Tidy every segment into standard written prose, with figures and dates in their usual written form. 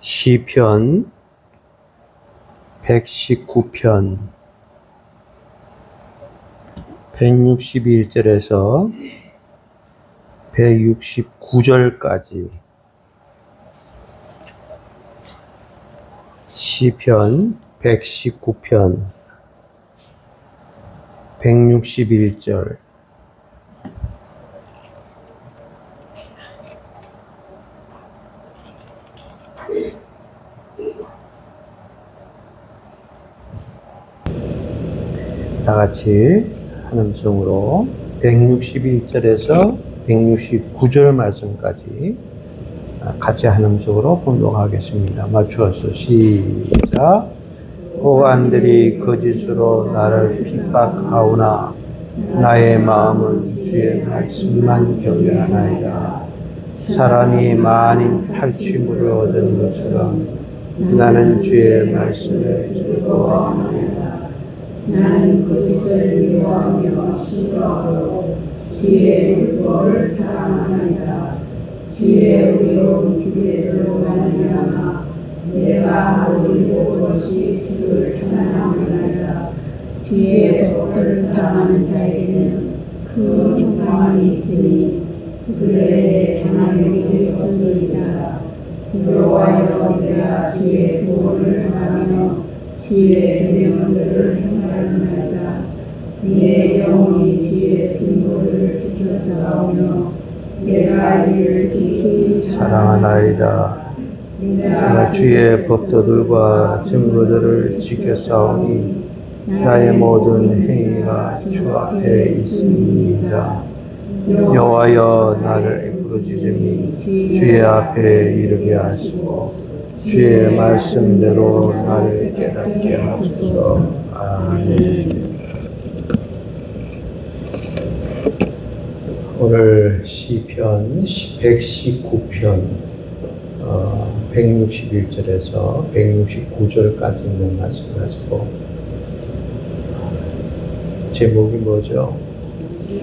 시편 119편 161절에서 169절까지 시편 119편 161절 다같이 한 음성으로 161절에서 169절 말씀까지 같이 한 음성으로 봉독하겠습니다. 맞추어서 시작. 오간들이 거짓으로 나를 핍박하오나 나의 마음은 주의 말씀만 경외하나이다. 사람이 많은 탈취물을 얻은 것처럼 나는 주의 말씀을 즐거워하나이다. 나는 거짓을 미워하며 싫어하고 주의 율법을 사랑하나이다. 주의 의로운 규례를 원하느냐 내가 모든 것이 주를 찬양하나이다. 주의 법도를 사랑하는 자에게는 그 영광이 있으니 그들의 장하늘이 일성이이다. 여호와여 내가 주의 구원을 행하며 주의 계명들을 행하였나이다. 네 영이 주의 증거를 지켜 싸우며 내가 이를 지키 사랑하나이다. 내가 주의 법도들과 증거들을 지켜 싸우니 나의 모든 행위가 주 앞에 있음이니이다. 여호와여 나를 부르짖으니 주의 앞에 이르게 하시고 주의 말씀대로 나를 깨닫게 하소서. 아멘. 오늘 시편 119편 161절에서 169절까지 있는 말씀 가지고 제목이 뭐죠?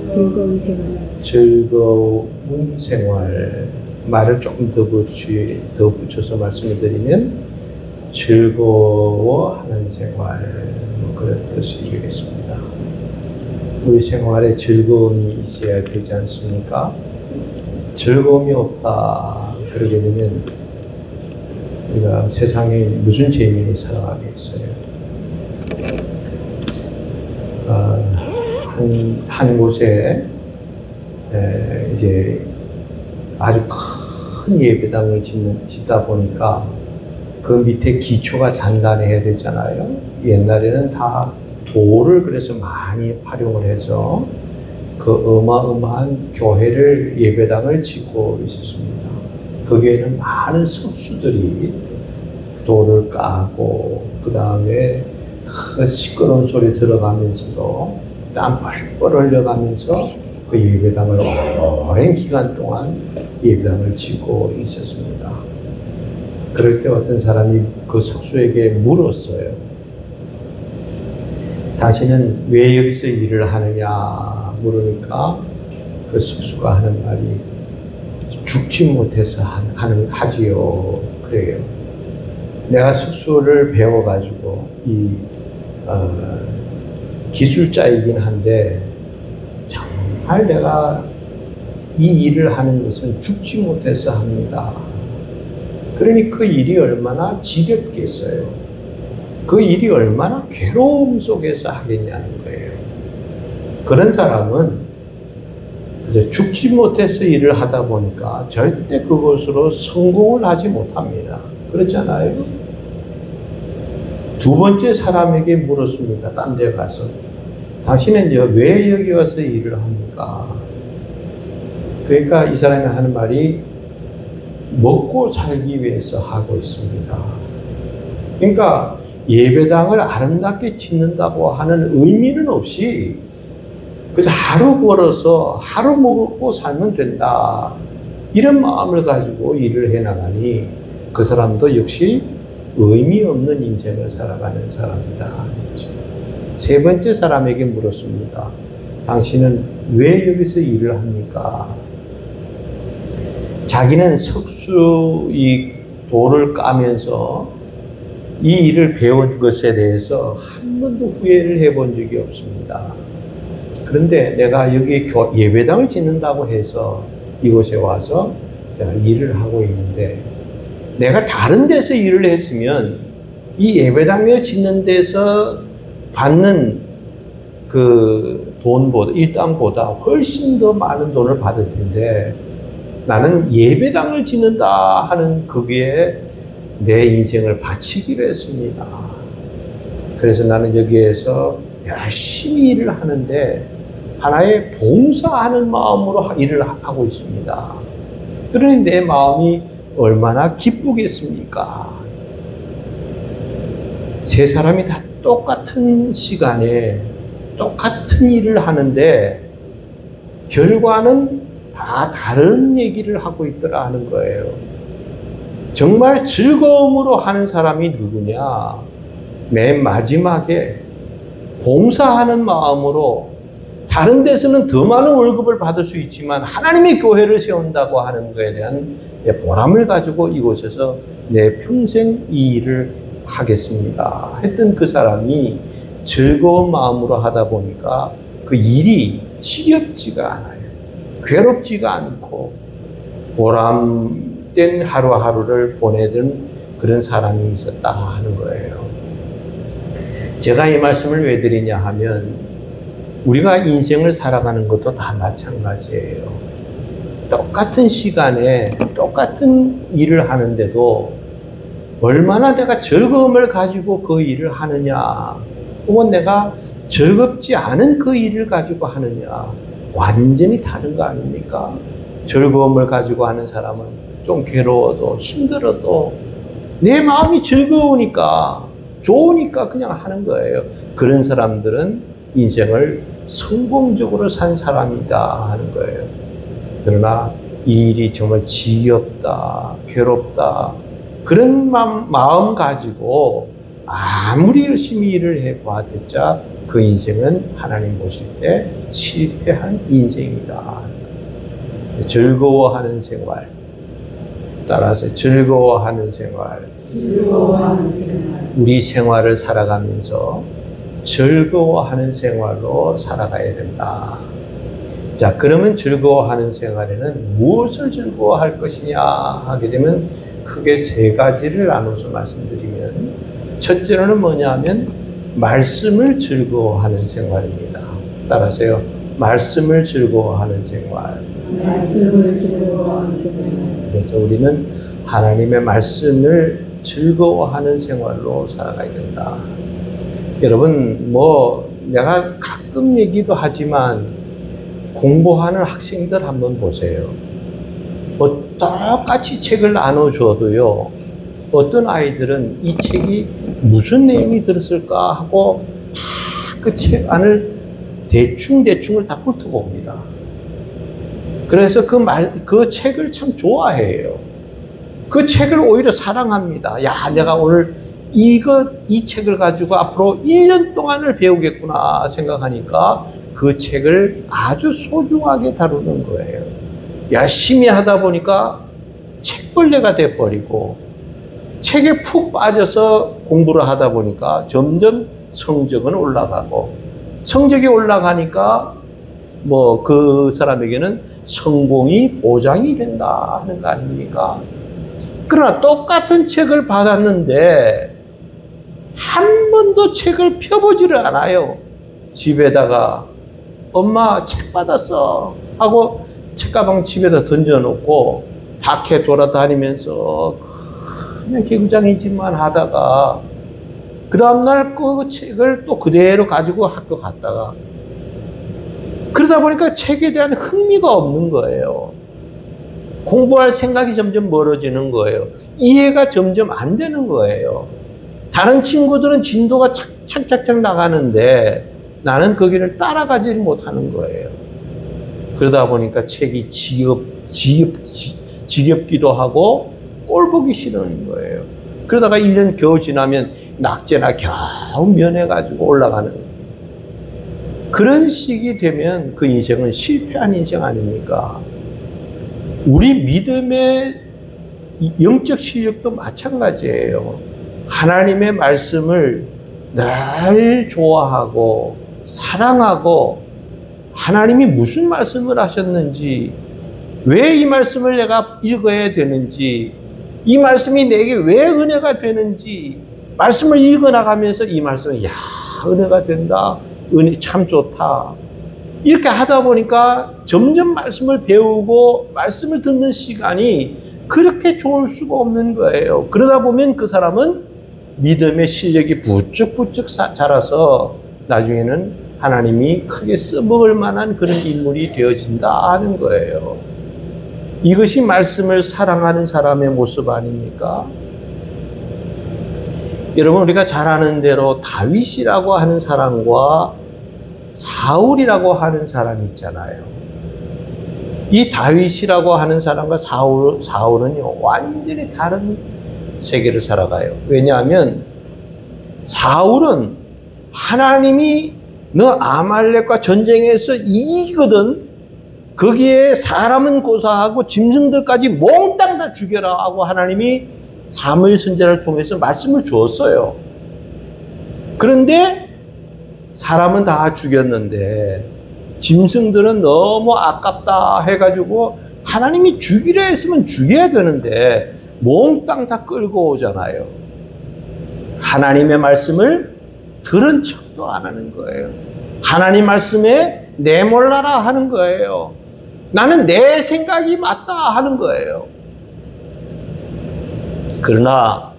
즐거운 생활. 즐거운 생활. 말을 조금 더 붙여서 말씀을 드리면 즐거워하는 생활, 그런 뜻이 되겠습니다. 우리 생활에 즐거움이 있어야 되지 않습니까? 즐거움이 없다 그러게 되면 우리가 세상에 무슨 재미로 살아가겠어요? 한 곳에 이제 아주 큰 예배당을 짓다 보니까 그 밑에 기초가 단단해야 되잖아요. 옛날에는 다 돌을 그래서 많이 활용을 해서 그 어마어마한 교회를 예배당을 짓고 있었습니다. 거기에는 많은 석수들이 돌을 까고 그 다음에 그 시끄러운 소리 들어가면서도 땀 뻘뻘 흘려가면서 그 예배당을 오랜 기간 동안 예배당을 짓고 있었습니다. 그럴 때 어떤 사람이 그 석수에게 물었어요. 당신은 왜 여기서 일을 하느냐 물으니까 그 석수가 하는 말이 죽지 못해서 하지요. 그래요. 내가 석수를 배워가지고 기술자이긴 한데 정말 내가 이 일을 하는 것은 죽지 못해서 합니다. 그러니 그 일이 얼마나 지겹겠어요. 그 일이 얼마나 괴로움 속에서 하겠냐는 거예요. 그런 사람은 이제 죽지 못해서 일을 하다 보니까 절대 그것으로 성공을 하지 못합니다. 그렇잖아요. 두 번째 사람에게 물었습니다. 딴 데 가서. 당신은 왜 여기 와서 일을 합니까? 그러니까 이 사람이 하는 말이 먹고 살기 위해서 하고 있습니다. 그러니까 예배당을 아름답게 짓는다고 하는 의미는 없이 그래서 하루 벌어서 하루 먹고 살면 된다. 이런 마음을 가지고 일을 해나가니 그 사람도 역시 의미 없는 인생을 살아가는 사람이다. 세 번째 사람에게 물었습니다. 당신은 왜 여기서 일을 합니까? 자기는 석수 이 돌을 까면서 이 일을 배운 것에 대해서 한 번도 후회를 해본 적이 없습니다. 그런데 내가 여기 예배당을 짓는다고 해서 이곳에 와서 내가 일을 하고 있는데, 내가 다른 데서 일을 했으면 이 예배당에 짓는 데서 받는 그 돈보다, 일당보다 훨씬 더 많은 돈을 받을 텐데, 나는 예배당을 짓는다 하는 거기에 내 인생을 바치기로 했습니다. 그래서 나는 여기에서 열심히 일을 하는데 하나의 봉사하는 마음으로 일을 하고 있습니다. 그러니 내 마음이 얼마나 기쁘겠습니까? 세 사람이 다 똑같은 시간에 똑같은 일을 하는데 결과는 다 다른 얘기를 하고 있더라 하는 거예요. 정말 즐거움으로 하는 사람이 누구냐? 맨 마지막에 봉사하는 마음으로, 다른 데서는 더 많은 월급을 받을 수 있지만 하나님의 교회를 세운다고 하는 것에 대한 보람을 가지고 이곳에서 내 평생 이 일을 하겠습니다 했던 그 사람이 즐거운 마음으로 하다 보니까 그 일이 지겹지가 않아요. 괴롭지가 않고 보람된 하루하루를 보내던 그런 사람이 있었다 하는 거예요. 제가 이 말씀을 왜 드리냐 하면, 우리가 인생을 살아가는 것도 다 마찬가지예요. 똑같은 시간에 똑같은 일을 하는데도 얼마나 내가 즐거움을 가지고 그 일을 하느냐, 혹은 내가 즐겁지 않은 그 일을 가지고 하느냐, 완전히 다른 거 아닙니까? 즐거움을 가지고 하는 사람은 좀 괴로워도 힘들어도 내 마음이 즐거우니까, 좋으니까 그냥 하는 거예요. 그런 사람들은 인생을 성공적으로 산 사람이다 하는 거예요. 그러나 이 일이 정말 지겹다, 괴롭다, 그런 마음 가지고 아무리 열심히 일을 해봐야 그 인생은 하나님 보실 때 실패한 인생이다. 즐거워하는 생활, 따라서 즐거워하는 생활, 우리 생활을 살아가면서 즐거워하는 생활로 살아가야 된다. 자, 그러면 즐거워하는 생활에는 무엇을 즐거워할 것이냐 하게 되면 크게 세 가지를 나눠서 말씀드리면, 첫째로는 뭐냐 하면 말씀을 즐거워하는 생활입니다. 따라서요, 말씀을 즐거워하는 생활. 말씀을 즐거워하는 생활. 그래서 우리는 하나님의 말씀을 즐거워하는 생활로 살아가야 된다. 여러분, 내가 가끔 얘기도 하지만 공부하는 학생들 한번 보세요. 똑같이 책을 나눠줘도요, 어떤 아이들은 이 책이 무슨 내용이 들었을까 하고 다 그 책 안을 대충을 다 훑어봅니다. 그래서 그 책을 참 좋아해요. 그 책을 오히려 사랑합니다. 야, 내가 오늘 이 책을 가지고 앞으로 1년 동안을 배우겠구나 생각하니까 그 책을 아주 소중하게 다루는 거예요. 열심히 하다 보니까 책벌레가 돼버리고, 책에 푹 빠져서 공부를 하다 보니까 점점 성적은 올라가고, 성적이 올라가니까 그 사람에게는 성공이 보장이 된다 하는 거 아닙니까? 그러나 똑같은 책을 받았는데 한 번도 책을 펴보지를 않아요. 집에다가 엄마 책 받았어 하고 책가방 집에다 던져놓고 밖에 돌아다니면서 그냥 개구장이짓만 하다가 그 다음날 그 책을 또 그대로 가지고 학교 갔다가, 그러다 보니까 책에 대한 흥미가 없는 거예요. 공부할 생각이 점점 멀어지는 거예요. 이해가 점점 안 되는 거예요. 다른 친구들은 진도가 착착착 나가는데 나는 거기를 따라가지 못하는 거예요. 그러다 보니까 책이 지겹기도 하고 꼴 보기 싫은 거예요. 그러다가 1년 겨우 지나면 낙제나 겨우 면해가지고 올라가는 거예요. 그런 식이 되면 그 인생은 실패한 인생 아닙니까? 우리 믿음의 이 영적 실력도 마찬가지예요. 하나님의 말씀을 늘 좋아하고 사랑하고 하나님이 무슨 말씀을 하셨는지, 왜 이 말씀을 내가 읽어야 되는지, 이 말씀이 내게 왜 은혜가 되는지, 말씀을 읽어나가면서 이 말씀이 야, 은혜가 된다, 은혜 참 좋다, 이렇게 하다 보니까 점점 말씀을 배우고 말씀을 듣는 시간이 그렇게 좋을 수가 없는 거예요. 그러다 보면 그 사람은 믿음의 실력이 부쩍부쩍 자라서 나중에는 하나님이 크게 써먹을 만한 그런 인물이 되어진다 하는 거예요. 이것이 말씀을 사랑하는 사람의 모습 아닙니까? 여러분, 우리가 잘 아는 대로 다윗이라고 하는 사람과 사울이라고 하는 사람이 있잖아요. 이 다윗이라고 하는 사람과 사울은요, 완전히 다른 세계를 살아가요. 왜냐하면 사울은 하나님이 너 아말렉과 전쟁에서 이기거든, 거기에 사람은 고사하고 짐승들까지 몽땅 다 죽여라 하고 하나님이 사무엘 선지자를 통해서 말씀을 주었어요. 그런데 사람은 다 죽였는데 짐승들은 너무 아깝다 해가지고 하나님이 죽이려 했으면 죽여야 되는데 몽땅 다 끌고 오잖아요. 하나님의 말씀을 들은 척도 안 하는 거예요. 하나님 말씀에 내몰라라 하는 거예요. 나는 내 생각이 맞다 하는 거예요. 그러나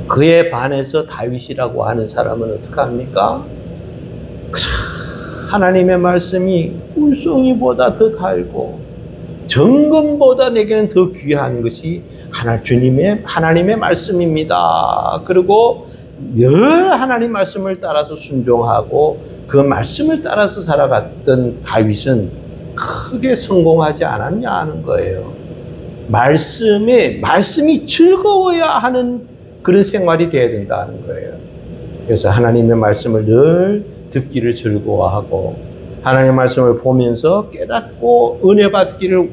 그에 반해서 다윗이라고 하는 사람은 어떻게 합니까? 하나님의 말씀이 꿀송이보다 더 달고 정금보다 내게는 더 귀한 것이 하나님의 말씀입니다. 그리고 늘 하나님 말씀을 따라서 순종하고 그 말씀을 따라서 살아갔던 다윗은 크게 성공하지 않았냐 하는 거예요. 말씀이 즐거워야 하는 그런 생활이 돼야 된다는 거예요. 그래서 하나님의 말씀을 늘 듣기를 즐거워하고 하나님의 말씀을 보면서 깨닫고 은혜 받기를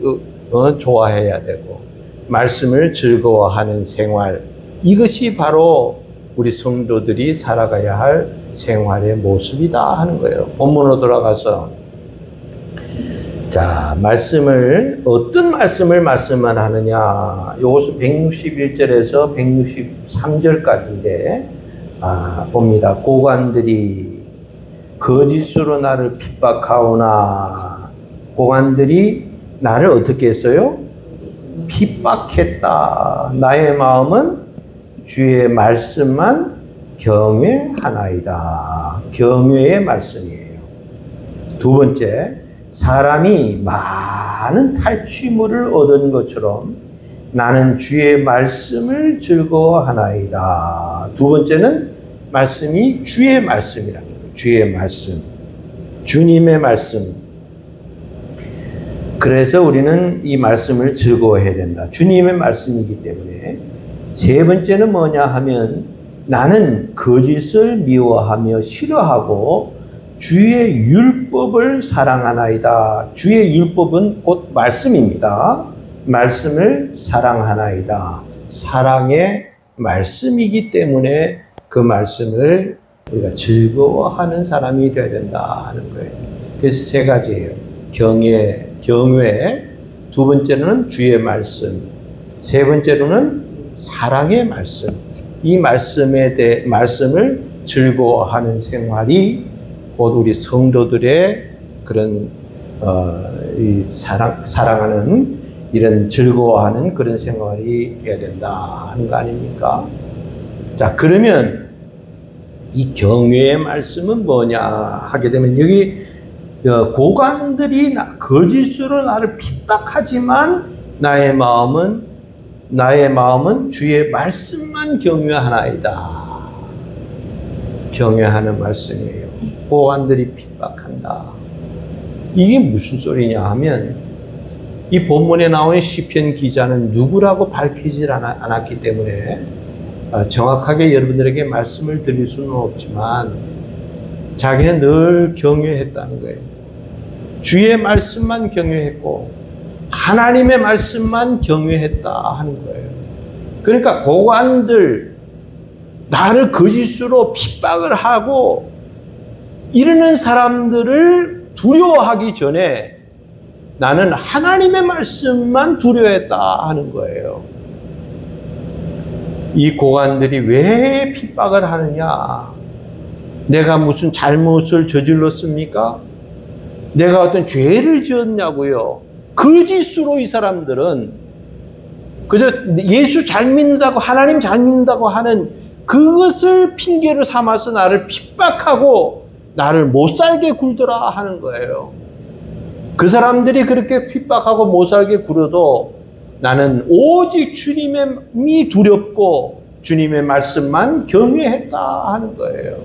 좋아해야 되고 말씀을 즐거워하는 생활, 이것이 바로 우리 성도들이 살아가야 할 생활의 모습이다 하는 거예요. 본문으로 돌아가서 자, 어떤 말씀을 하느냐, 이것은 161절에서 163절까지인데 봅니다. 고관들이 거짓으로 나를 핍박하오나, 고관들이 나를 어떻게 했어요? 핍박했다. 나의 마음은 주의 말씀만 경외하나이다. 경외의 말씀이에요. 두 번째, 사람이 많은 탈취물을 얻은 것처럼 나는 주의 말씀을 즐거워하나이다. 두 번째는 말씀이 주의 말씀이라는 거예요. 주의 말씀, 주님의 말씀. 그래서 우리는 이 말씀을 즐거워해야 된다. 주님의 말씀이기 때문에. 세 번째는 뭐냐 하면 나는 거짓을 미워하며 싫어하고 주의 율법을 사랑하나이다. 주의 율법은 곧 말씀입니다. 말씀을 사랑하나이다. 사랑의 말씀이기 때문에 그 말씀을 우리가 즐거워하는 사람이 되어야 된다 하는 거예요. 그래서 세 가지예요. 경외, 두 번째는 주의 말씀, 세 번째로는 사랑의 말씀. 이 말씀을 즐거워하는 생활이 곧 우리 성도들의 그런 이 사랑하는 이런 즐거워하는 그런 생활이 되어야 된다 하는 거 아닙니까? 자, 그러면 이 경외의 말씀은 뭐냐 하게 되면 여기 고관들이 거짓으로 나를 핍박하지만 나의 마음은 주의 말씀만 경외하나이다. 경외하는 말씀이에요. 고관들이 핍박한다. 이게 무슨 소리냐 하면 이 본문에 나온 시편 기자는 누구라고 밝히질 않았기 때문에 정확하게 여러분들에게 말씀을 드릴 수는 없지만 자기는 늘 경외했다는 거예요. 주의 말씀만 경외했고 하나님의 말씀만 경외했다 하는 거예요. 그러니까 고관들, 나를 거짓으로 핍박을 하고 이러는 사람들을 두려워하기 전에 나는 하나님의 말씀만 두려워했다 하는 거예요. 이 고관들이 왜 핍박을 하느냐? 내가 무슨 잘못을 저질렀습니까? 내가 어떤 죄를 지었냐고요? 거짓으로 이 사람들은 그저 예수 잘 믿는다고, 하나님 잘 믿는다고 하는 그것을 핑계로 삼아서 나를 핍박하고 나를 못살게 굴더라 하는 거예요. 그 사람들이 그렇게 핍박하고 못살게 굴어도 나는 오직 주님이 두렵고 주님의 말씀만 경외했다 하는 거예요.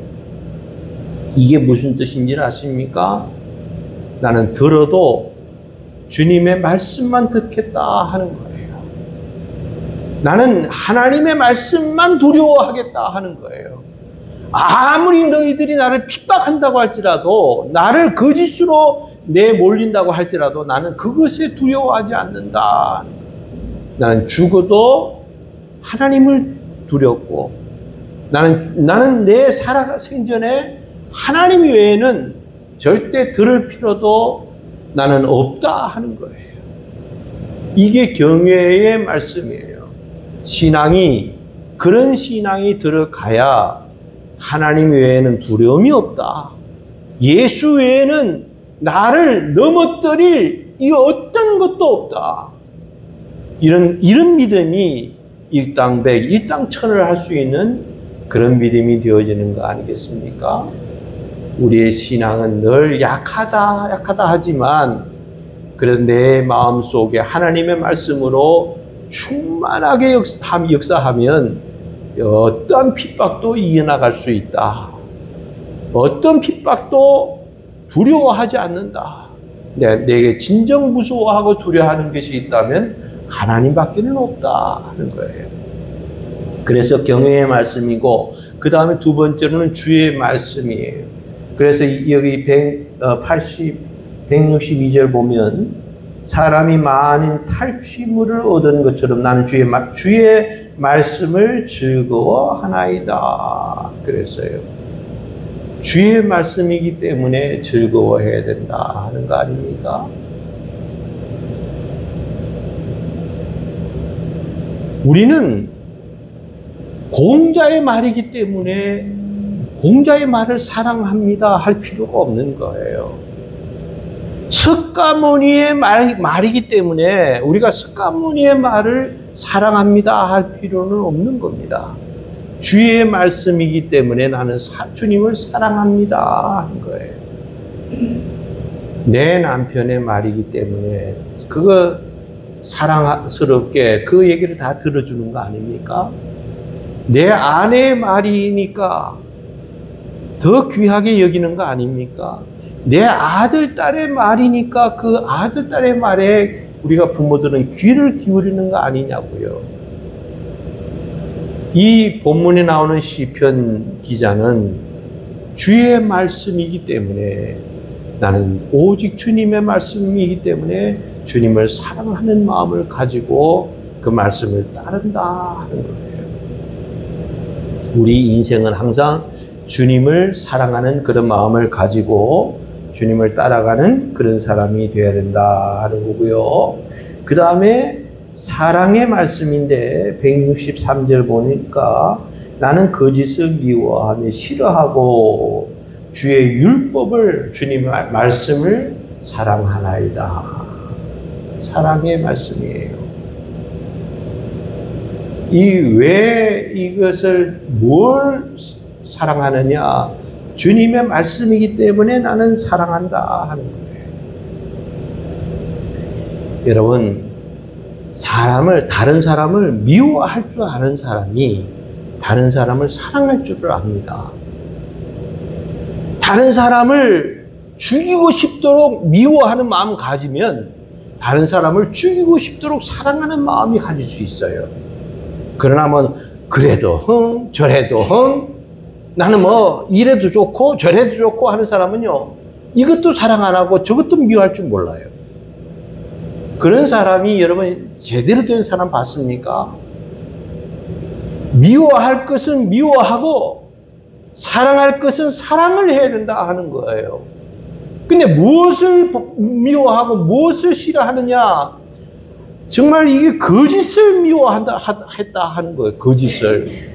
이게 무슨 뜻인지 아십니까? 나는 들어도 주님의 말씀만 듣겠다 하는 거예요. 나는 하나님의 말씀만 두려워하겠다 하는 거예요. 아무리 너희들이 나를 핍박한다고 할지라도, 나를 거짓으로 내몰린다고 할지라도 나는 그것에 두려워하지 않는다. 나는 죽어도 하나님을 두렵고, 나는 내 살아 생전에 하나님 외에는 절대 들을 필요도 나는 없다 하는 거예요. 이게 경외의 말씀이에요. 신앙이, 그런 신앙이 들어가야 하나님 외에는 두려움이 없다. 예수 외에는 나를 넘어뜨릴 이 어떤 것도 없다. 이런 믿음이 일당백, 일당천을 할 수 있는 그런 믿음이 되어지는 거 아니겠습니까? 우리의 신앙은 늘 약하다 하지만 그래도 내 마음속에 하나님의 말씀으로 충만하게 역사하면 어떤 핍박도 이겨나갈 수 있다. 어떤 핍박도 두려워하지 않는다. 내게 진정 무서워하고 두려워하는 것이 있다면 하나님밖에는 없다 하는 거예요. 그래서 경외의 말씀이고, 그 다음에 두 번째로는 주의 말씀이에요. 그래서 여기 162절 보면 사람이 많은 탈취물을 얻은 것처럼 나는 주의 말씀을 즐거워하나이다 그랬어요. 주의 말씀이기 때문에 즐거워해야 된다 하는 거 아닙니까? 우리는 공자의 말이기 때문에 공자의 말을 사랑합니다 할 필요가 없는 거예요. 석가모니의 말이기 때문에 우리가 석가모니의 말을 사랑합니다 할 필요는 없는 겁니다. 주의 말씀이기 때문에 나는 주님을 사랑합니다 하는 거예요. 내 남편의 말이기 때문에 그거 사랑스럽게 그 얘기를 다 들어주는 거 아닙니까? 내 아내의 말이니까 더 귀하게 여기는 거 아닙니까? 내 아들, 딸의 말이니까 그 아들, 딸의 말에 우리가 부모들은 귀를 기울이는 거 아니냐고요. 이 본문에 나오는 시편 기자는 주의 말씀이기 때문에 나는 오직 주님의 말씀이기 때문에 주님을 사랑하는 마음을 가지고 그 말씀을 따른다 하는 거예요. 우리 인생은 항상 주님을 사랑하는 그런 마음을 가지고 주님을 따라가는 그런 사람이 되어야 된다 하는 거고요. 그 다음에 사랑의 말씀인데 163절 보니까 나는 거짓을 미워하며 싫어하고 주의 율법을, 주님의 말씀을 사랑하나이다. 사랑의 말씀이에요. 왜 이것을 뭘 사랑하느냐? 주님의 말씀이기 때문에 나는 사랑한다 하는 거예요. 여러분, 다른 사람을 미워할 줄 아는 사람이 다른 사람을 사랑할 줄을 압니다. 다른 사람을 죽이고 싶도록 미워하는 마음 가지면 다른 사람을 죽이고 싶도록 사랑하는 마음이 가질 수 있어요. 그러나 그래도 저래도 나는 이래도 좋고 저래도 좋고 하는 사람은요, 이것도 사랑 안 하고 저것도 미워할 줄 몰라요. 그런 사람이 여러분 제대로 된 사람 봤습니까? 미워할 것은 미워하고 사랑할 것은 사랑을 해야 된다 하는 거예요. 근데 무엇을 미워하고 무엇을 싫어하느냐? 정말 이게 거짓을 미워한다 했다 하는 거예요. 거짓을.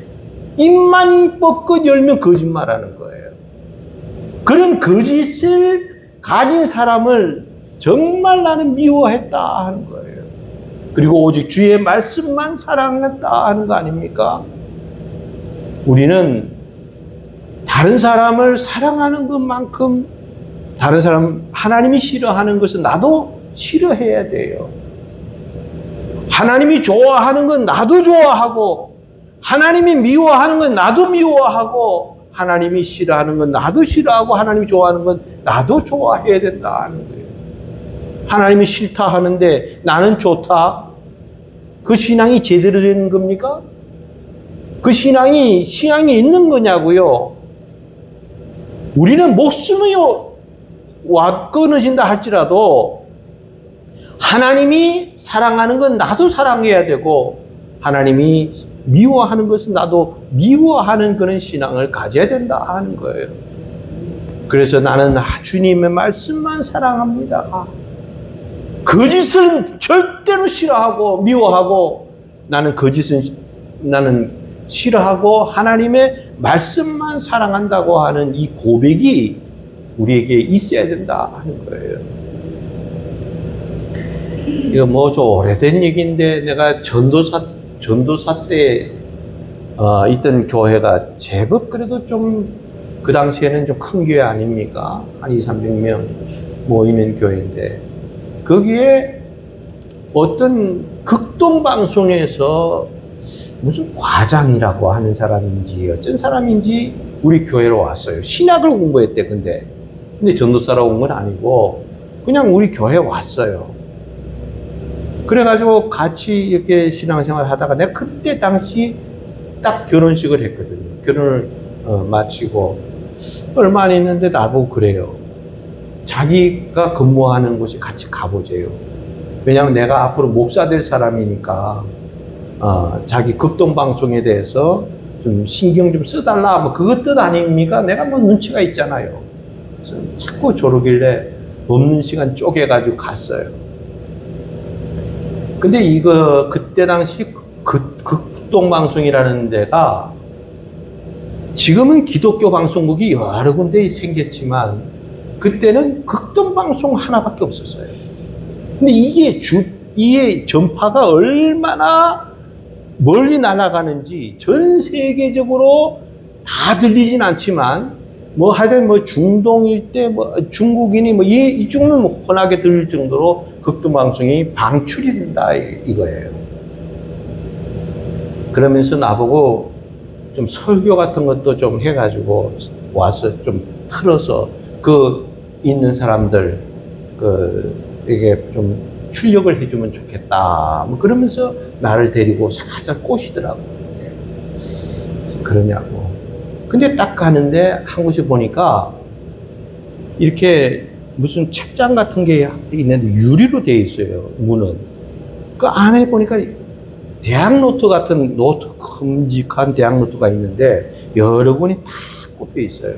입만 뻗고 열면 거짓말하는 거예요. 그런 거짓을 가진 사람을 정말 나는 미워했다 하는 거예요. 그리고 오직 주의 말씀만 사랑했다 하는 거 아닙니까? 우리는 다른 사람을 사랑하는 것만큼 다른 사람 하나님이 싫어하는 것은 나도 싫어해야 돼요. 하나님이 좋아하는 건 나도 좋아하고 하나님이 미워하는 건 나도 미워하고 하나님이 싫어하는 건 나도 싫어하고 하나님이 좋아하는 건 나도 좋아해야 된다 하는 거예요. 하나님이 싫다 하는데 나는 좋다. 그 신앙이 제대로 된 겁니까? 그 신앙이 있는 거냐고요. 우리는 목숨이 끊어진다 할지라도 하나님이 사랑하는 건 나도 사랑해야 되고 하나님이 미워하는 것은 나도 미워하는 그런 신앙을 가져야 된다 하는 거예요. 그래서 나는 주님의 말씀만 사랑합니다. 거짓은 절대로 싫어하고 미워하고 나는 싫어하고 하나님의 말씀만 사랑한다고 하는 이 고백이 우리에게 있어야 된다 하는 거예요. 이거 뭐 좀 오래된 얘기인데 내가 전도사 때 있던 교회가 제법 그래도 좀 그 당시에는 좀 큰 교회 아닙니까? 한 200~300명 모이는 교회인데 거기에 어떤 극동방송에서 무슨 과장이라고 하는 사람인지 어쩐 사람인지 우리 교회로 왔어요. 신학을 공부했대. 근데 전도사라고 온 건 아니고 그냥 우리 교회에 왔어요. 그래가지고 같이 이렇게 신앙생활 하다가 내가 그때 당시 딱 결혼식을 했거든요. 결혼을 마치고 얼마 안 있는데 나보고 그래요. 자기가 근무하는 곳에 같이 가보재요. 왜냐하면 내가 앞으로 목사 될 사람이니까 자기 극동방송에 대해서 좀 신경 좀 써달라 뭐 그것 뜻 아닙니까? 내가 뭐 눈치가 있잖아요. 그래서 자꾸 저러길래 없는 시간 쪼개가지고 갔어요. 근데 그때 당시 극동방송이라는 데가 지금은 기독교 방송국이 여러 군데 생겼지만 그때는 극동방송 하나밖에 없었어요. 근데 이게 전파가 얼마나 멀리 날아가는지 전 세계적으로 다 들리진 않지만 뭐 하여튼 뭐 중동 일대 뭐 중국인이 뭐 이쪽은 뭐 훤하게 들릴 정도로 극동방송이 방출이 된다 이거예요. 그러면서 나보고 좀 설교 같은 것도 좀 해가지고 와서 좀 틀어서 있는 사람들 이게 좀 출력을 해주면 좋겠다. 뭐 그러면서 나를 데리고 살살 꼬시더라고. 그래서 그러냐고. 근데 딱 가는데 한 곳에 보니까 이렇게 무슨 책장 같은 게 있는데 유리로 되어 있어요. 문은. 그 안에 보니까 대학 노트 같은 큼직한 대학 노트가 있는데 여러 권이 다 꼽혀 있어요.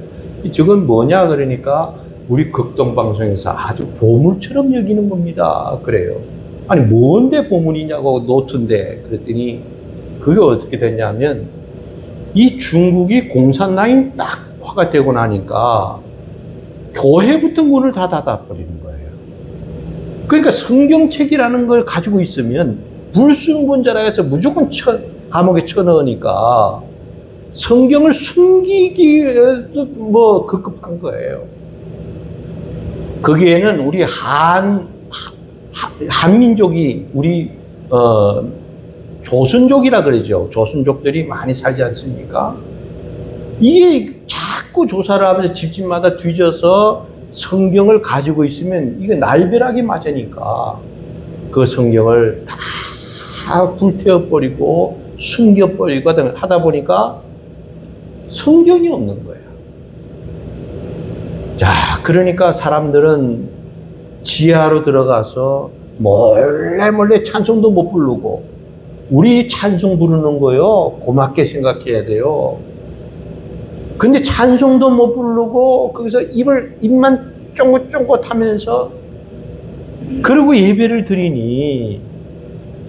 저건 뭐냐 그러니까 우리 극동방송에서 아주 보물처럼 여기는 겁니다. 그래요. 아니 뭔데 보물이냐고 노트인데 그랬더니 그게 어떻게 됐냐면 이 중국이 공산당이 딱 화가 되고 나니까 교회부터 문을 다 닫아버리는 거예요. 그러니까 성경책이라는 걸 가지고 있으면 불순분자라 해서 무조건 감옥에 쳐넣으니까 성경을 숨기기 위해서 뭐 급급한 거예요. 거기에는 우리 한민족이 우리 조선족이라 그러죠. 조선족들이 많이 살지 않습니까? 이게 자꾸 조사를 하면서 집집마다 뒤져서 성경을 가지고 있으면 이게 날벼락이 맞으니까 그 성경을 다 불태워버리고 숨겨버리고 하다 보니까 성경이 없는 거예요. 자, 그러니까 사람들은 지하로 들어가서 몰래 몰래 찬송도 못 부르고, 우리 찬송 부르는 거요 고맙게 생각해야 돼요. 근데 찬송도 못 부르고 거기서 입만 쫑긋쫑긋 하면서 그리고 예배를 드리니,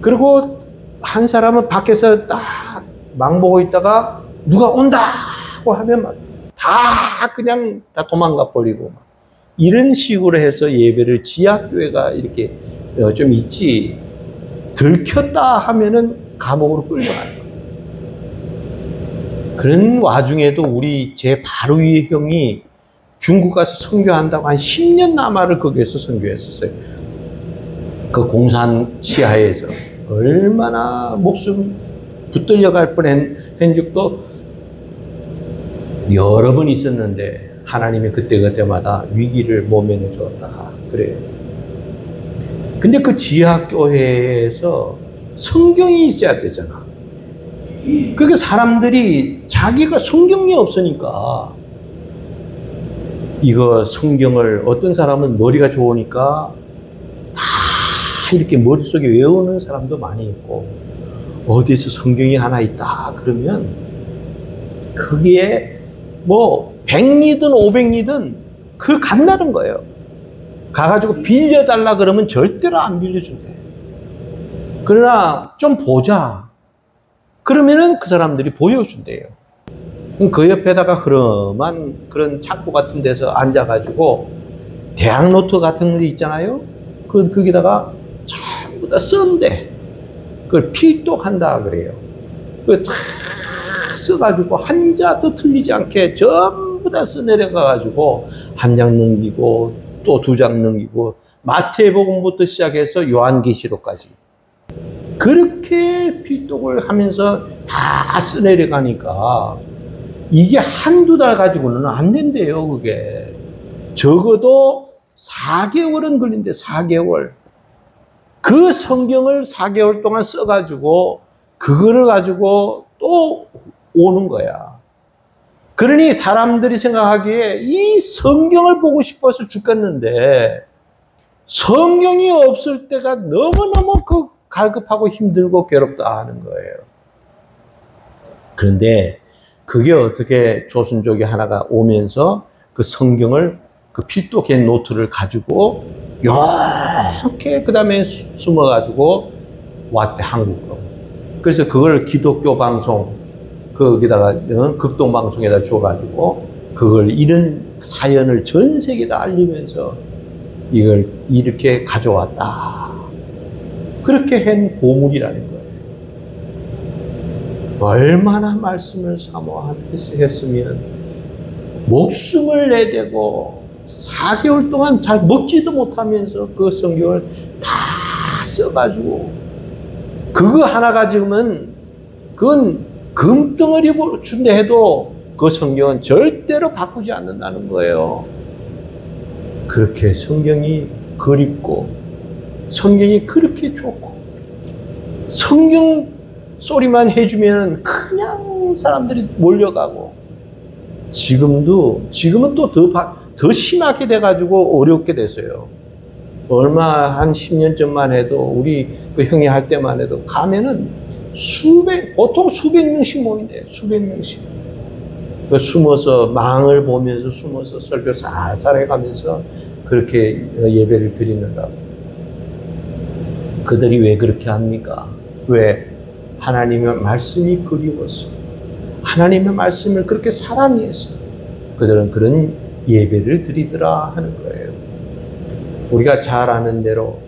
그리고 한 사람은 밖에서 딱 망보고 있다가 누가 온다고 하면 다 그냥 다 도망가 버리고 이런 식으로 해서 예배를 지하교회가 이렇게 좀 있지, 들켰다 하면은 감옥으로 끌려가는 거예요. 그런 와중에도 우리 제 바로 위의 형이 중국 가서 선교한다고 한 10년 남아를 거기에서 선교했었어요. 그 공산 치하에서 얼마나 목숨 붙들려 갈 뻔한 적도 여러 번 있었는데 하나님이 그때마다 위기를 모면해 주었다 그래요. 근데 그 지하교회에서 성경이 있어야 되잖아. 그러니까 사람들이 자기가 성경이 없으니까, 이거 성경을 어떤 사람은 머리가 좋으니까 다 이렇게 머릿속에 외우는 사람도 많이 있고, 어디서 성경이 하나 있다 그러면 그게 뭐 100리든 500리든 그 간다는 거예요. 가가지고 빌려달라 그러면 절대로 안 빌려준대. 그러나 좀 보자 그러면은 그 사람들이 보여준대요. 그 옆에다가 흐름한 그런 창고 같은 데서 앉아가지고 대학 노트 같은 데 있잖아요. 거기다가 전부 다 쓴대. 그걸 필독한다 그래요. 그걸 다 써가지고 한자도 틀리지 않게 전부 다 써내려가가지고 한 장 넘기고 또 2장 넘기고 마태복음부터 시작해서 요한계시록까지 그렇게 필독을 하면서 다 써내려가니까 이게 한두 달 가지고는 안 된대요. 그게 적어도 4개월은 걸린대. 4개월. 그 성경을 4개월 동안 써가지고 그거를 가지고 또 오는 거야. 그러니 사람들이 생각하기에 이 성경을 보고 싶어서 죽겠는데 성경이 없을 때가 너무너무 갈급하고 힘들고 괴롭다 하는 거예요. 그런데 그게 어떻게 조선족이 하나가 오면서 그 성경을 그 필독한 노트를 가지고 이렇게 그 다음에 숨어가지고 왔대, 한국으로. 그래서 그걸 기독교 방송 거기다가 극동방송에다 줘가지고 그걸 이런 사연을 전 세계에 다 알리면서 이걸 이렇게 가져왔다. 그렇게 한 보물이라는 거예요. 얼마나 말씀을 사모했으면 목숨을 내대고 4개월 동안 잘 먹지도 못하면서 그 성경을 다 써가지고 그거 하나 가지고는 그건 금덩어리 준다 해도 그 성경은 절대로 바꾸지 않는다는 거예요. 그렇게 성경이 그립고 성경이 그렇게 좋고 성경 소리만 해주면 그냥 사람들이 몰려가고, 지금은 또 더 심하게 돼가지고 어렵게 됐어요. 얼마 한 10년 전만 해도 우리 그 형이 할 때만 해도 가면은 보통 수백 명씩 모인대. 수백 명씩. 그 숨어서 망을 보면서 숨어서 설교 살살 해가면서 그렇게 예배를 드리느라고. 그들이 왜 그렇게 합니까? 왜? 하나님의 말씀이 그리워서, 하나님의 말씀을 그렇게 사랑해서 그들은 그런 예배를 드리더라 하는 거예요. 우리가 잘 아는 대로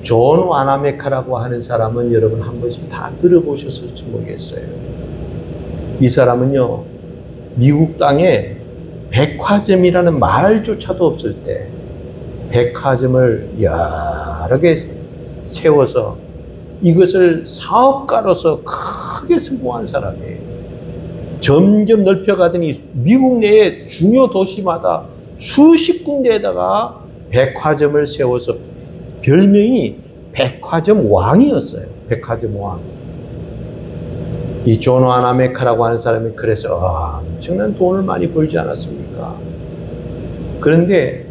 존 와나메카라고 하는 사람은 여러분 한 번씩 다 들어보셨을지 모르겠어요. 이 사람은요, 미국 땅에 백화점이라는 말조차도 없을 때 백화점을 여러 개 세워서 이것을 사업가로서 크게 성공한 사람이에요. 점점 넓혀가더니 미국 내의 중요 도시마다 수십 군데에다가 백화점을 세워서 별명이 백화점 왕이었어요. 백화점 왕. 이 존 와나메카라고 하는 사람이 그래서 엄청난 돈을 많이 벌지 않았습니까? 그런데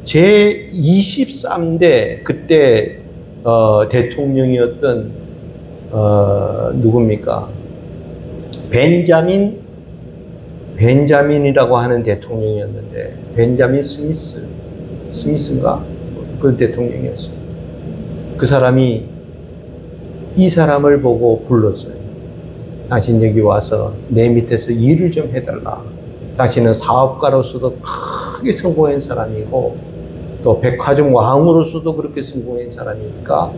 제23대 그때 대통령이었던 누굽니까? 벤자민이라고 하는 대통령이었는데, 벤자민 스미스인가? 그 대통령이었어요. 그 사람이 이 사람을 보고 불렀어요. 당신 여기 와서 내 밑에서 일을 좀 해달라. 당신은 사업가로서도 크게 성공한 사람이고 또 백화점 왕으로서도 그렇게 성공한 사람이니까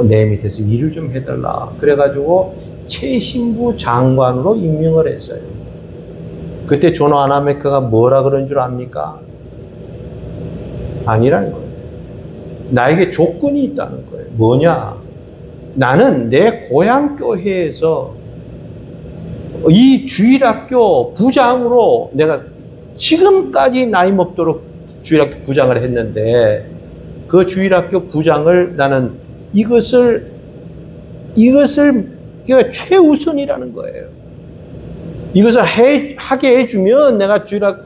내 밑에서 일을 좀 해달라. 그래가지고 최신부 장관으로 임명을 했어요. 그때 존 와나메커가 뭐라 그런 줄 압니까? 아니라는 거예요. 나에게 조건이 있다는 거예요. 뭐냐? 나는 내 고향 교회에서 이 주일학교 부장으로 내가 지금까지 나이 먹도록 주일학교 부장을 했는데, 그 주일학교 부장을 나는 이것을 최우선이라는 거예요. 이것을 하게 해주면 내가 주일학교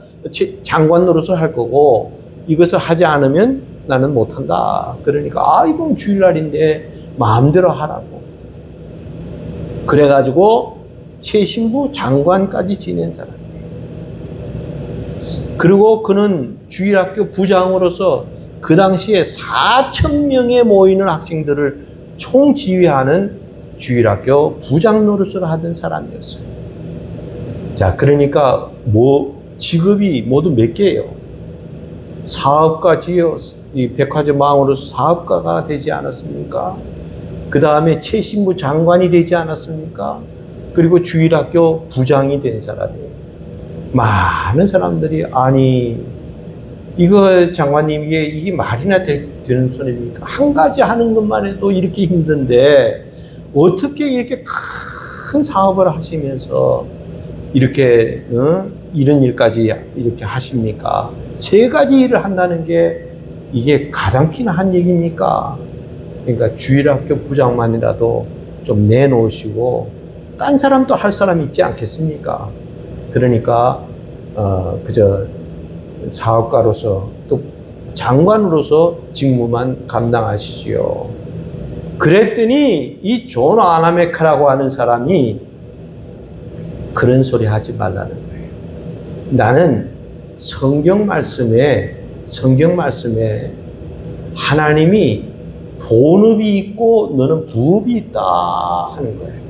장관 노릇을 할 거고, 이것을 하지 않으면 나는 못한다. 그러니까 이건 주일날인데 마음대로 하라고. 그래가지고 최신부 장관까지 지낸 사람이에요. 그리고 그는 주일학교 부장으로서 그 당시에 4,000명에 모이는 학생들을 총지휘하는 주일학교 부장 노릇을 하던 사람이었어요. 자, 그러니까 직업이 모두 몇 개예요? 사업가지요. 이 백화점 왕으로서 사업가가 되지 않았습니까? 그 다음에 최신부 장관이 되지 않았습니까? 그리고 주일학교 부장이 된 사람이에요. 많은 사람들이 아니 이거 장관님 이게 말이나 되는 소리입니까? 한 가지 하는 것만 해도 이렇게 힘든데 어떻게 이렇게 큰 사업을 하시면서 이렇게 이런 일까지 이렇게 하십니까? 3가지 일을 한다는 게 이게 가장 한 얘기입니까? 그러니까 주일학교 부장만이라도 좀 내놓으시고 딴 사람도 할 사람이 있지 않겠습니까? 그러니까 그저 사업가로서 또 장관으로서 직무만 감당하시지요. 그랬더니 이 존 와나메카라고 하는 사람이 그런 소리 하지 말라는 거예요. 나는 성경 말씀에 하나님이 본업이 있고 너는 부업이 있다 하는 거예요.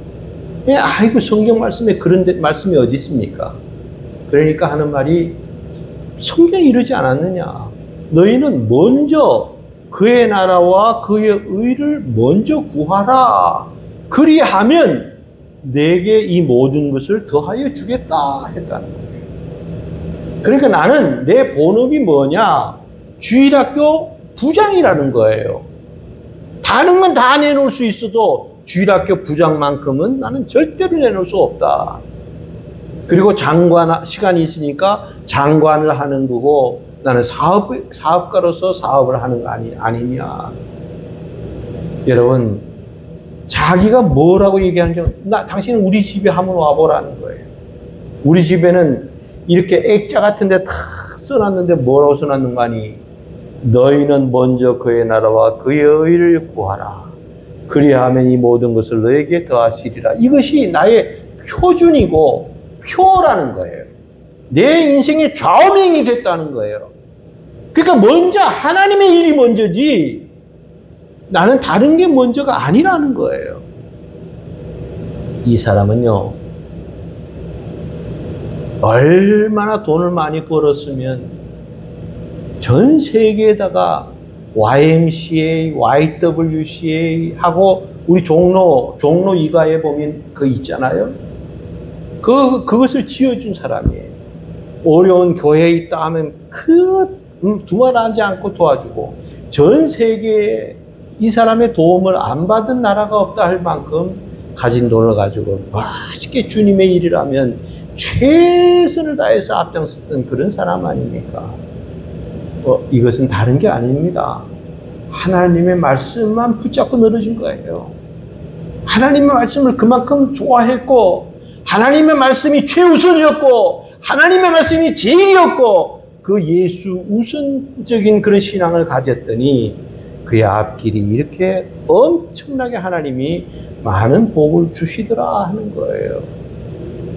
아이고 성경 말씀에 그런 말씀이 어디 있습니까? 그러니까 하는 말이 성경이 이러지 않았느냐? 너희는 먼저 그의 나라와 그의 의를 먼저 구하라. 그리하면 내게 이 모든 것을 더하여 주겠다 했다는 거예요. 그러니까 나는 내 본업이 뭐냐? 주일학교 부장이라는 거예요. 다른 건 다 내놓을 수 있어도 주일학교 부장만큼은 나는 절대로 내놓을 수 없다. 그리고 시간이 있으니까 장관을 하는 거고 나는 사업가로서 사업을 하는 거 아니냐. 여러분, 자기가 뭐라고 얘기하는지, 당신은 우리 집에 한번 와보라는 거예요. 우리 집에는 이렇게 액자 같은 데 다 써놨는데 뭐라고 써놨는 거 아니? 너희는 먼저 그의 나라와 그의 의를 구하라. 그리하면 이 모든 것을 너에게 더하시리라. 이것이 나의 표준이고 표라는 거예요. 내 인생의 좌우명이 됐다는 거예요. 그러니까 먼저 하나님의 일이 먼저지 나는 다른 게 먼저가 아니라는 거예요. 이 사람은요, 얼마나 돈을 많이 벌었으면 전 세계에다가 YMCA, YWCA 하고 우리 종로 이가에 보면 그 있잖아요. 그것을 지어준 사람이에요. 어려운 교회에 있다 하면 두말하지 않고 도와주고, 전 세계에 이 사람의 도움을 안 받은 나라가 없다 할 만큼 가진 돈을 가지고 맛있게 주님의 일이라면 최선을 다해서 앞장섰던 그런 사람 아닙니까? 이것은 다른 게 아닙니다. 하나님의 말씀만 붙잡고 늘어진 거예요. 하나님의 말씀을 그만큼 좋아했고, 하나님의 말씀이 최우선이었고, 하나님의 말씀이 제일이었고, 그 예수 우선적인 그런 신앙을 가졌더니 그의 앞길이 이렇게 엄청나게 하나님이 많은 복을 주시더라 하는 거예요.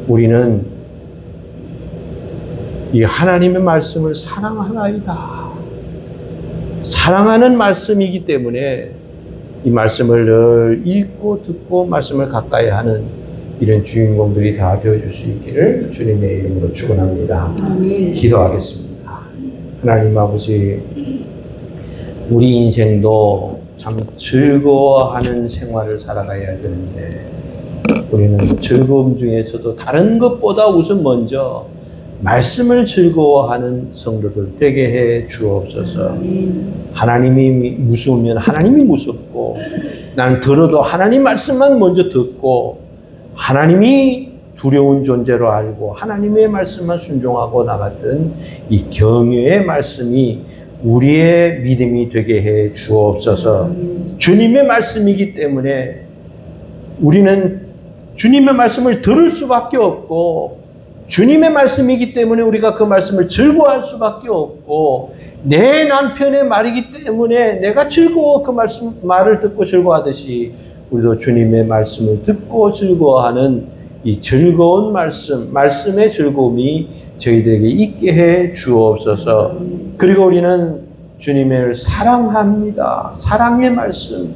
우리는 이 하나님의 말씀을 사랑하나이다. 사랑하는 말씀이기 때문에 이 말씀을 늘 읽고 듣고 말씀을 가까이 하는 이런 주인공들이 다 되어줄 수 있기를 주님의 이름으로 축원합니다. 아멘. 기도하겠습니다. 하나님 아버지, 우리 인생도 참 즐거워하는 생활을 살아가야 되는데 우리는 즐거움 중에서도 다른 것보다 우선 먼저 말씀을 즐거워하는 성도들 되게 해 주옵소서. 하나님이 무서우면 하나님이 무섭고, 나는 들어도 하나님 말씀만 먼저 듣고 하나님이 두려운 존재로 알고 하나님의 말씀만 순종하고 나갔던 이 경외의 말씀이 우리의 믿음이 되게 해 주옵소서. 주님의 말씀이기 때문에 우리는 주님의 말씀을 들을 수밖에 없고, 주님의 말씀이기 때문에 우리가 그 말씀을 즐거워할 수밖에 없고, 내 남편의 말이기 때문에 내가 즐거워 그 말을 듣고 즐거워하듯이 우리도 주님의 말씀을 듣고 즐거워하는 이 즐거운 말씀의 즐거움이 저희들에게 있게 해 주옵소서. 그리고 우리는 주님을 사랑합니다. 사랑의 말씀.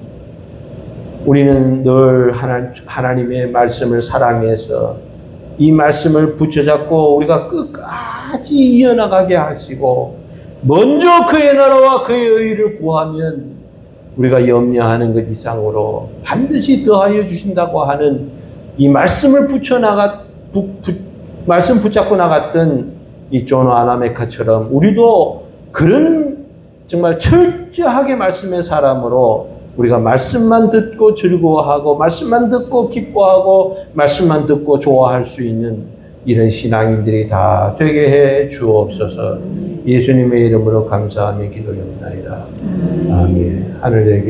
우리는 늘 하나님의 말씀을 사랑해서 이 말씀을 붙여잡고 우리가 끝까지 이어나가게 하시고, 먼저 그의 나라와 그의 의를 구하면 우리가 염려하는 것 이상으로 반드시 더하여 주신다고 하는 이 말씀을 말씀 붙잡고 나갔던 이 존 아나메카처럼 우리도 그런 정말 철저하게 말씀의 사람으로 우리가 말씀만 듣고 즐거워하고 말씀만 듣고 기뻐하고 말씀만 듣고 좋아할 수 있는 이런 신앙인들이 다 되게 해 주옵소서. 예수님의 이름으로 감사하며 기도합나이다. 아멘. 하늘에